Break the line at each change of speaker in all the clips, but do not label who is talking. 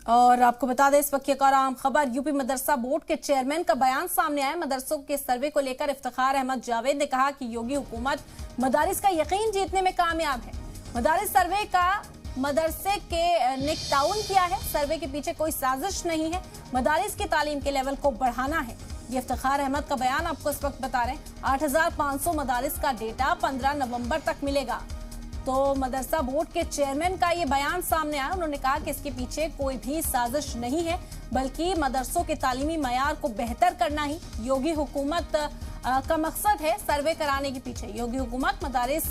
और आपको बता दें इस वक्त की एक और आम खबर, यूपी मदरसा बोर्ड के चेयरमैन का बयान सामने आया। मदरसों के सर्वे को लेकर इफ्तिखार अहमद जावेद ने कहा कि योगी हुकूमत मदारिस का यकीन जीतने में कामयाब है। मदारिस सर्वे का मदरसे के ने ताउन किया है। सर्वे के पीछे कोई साजिश नहीं है, मदारिस की तालीम के लेवल को बढ़ाना है। ये इफ्तिखार अहमद का बयान आपको इस वक्त बता रहे हैं। 8500 मदारिस का डेटा 15 नवंबर तक मिलेगा। तो मदरसा बोर्ड के चेयरमैन का ये बयान सामने आया। उन्होंने कहा कि इसके पीछे कोई भी साजिश नहीं है, बल्कि मदरसों के तालीमी मयार को बेहतर करना ही योगी हुकूमत का मकसद है। सर्वे कराने के पीछे योगी हुकूमत मदारिस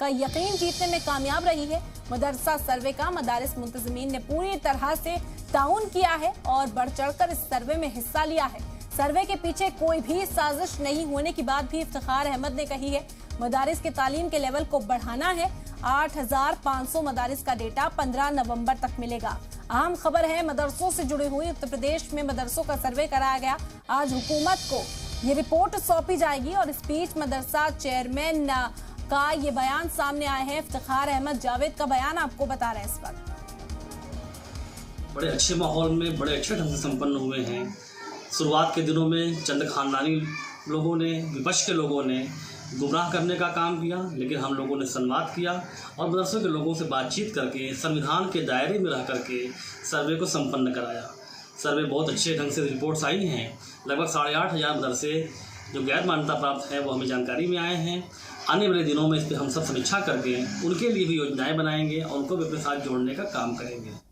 का यकीन जीतने में कामयाब रही है। मदरसा सर्वे का मदारिस मुंतज़मीन ने पूरी तरह से ताउन किया है और बढ़ चढ़कर इस सर्वे में हिस्सा लिया है। सर्वे के पीछे कोई भी साजिश नहीं होने की बात भी इफ्तिखार अहमद ने कही है। मदारिस के तालीम के लेवल को बढ़ाना है। 8500 मदारिस का डेटा 15 नवंबर तक मिलेगा। अहम खबर है मदरसों से जुड़ी हुई। उत्तर प्रदेश में मदरसों का सर्वे कराया गया। आज हुकूमत को ये रिपोर्ट सौंपी जाएगी और इस बीच मदरसा चेयरमैन का ये बयान सामने आया है। इफ्तिखार अहमद जावेद का बयान आपको बता रहे हैं इस वक्त।
बड़े अच्छे माहौल में बड़े अच्छे ढंग से संपन्न हुए हैं। शुरुआत के दिनों में चंद खानदानी लोगों ने, विपक्ष के लोगों ने गुमराह करने का काम किया, लेकिन हम लोगों ने संवाद किया और मदरसों के लोगों से बातचीत करके संविधान के दायरे में रह करके सर्वे को संपन्न कराया। सर्वे बहुत अच्छे ढंग से रिपोर्ट्स आई हैं। लगभग 8500 मदरसे जो गैर मान्यता प्राप्त हैं वो हमें जानकारी में आए हैं। आने वाले दिनों में इस पर हम सब समीक्षा करके उनके लिए भी योजनाएं बनाएंगे और उनको भी अपने साथ जोड़ने का काम करेंगे।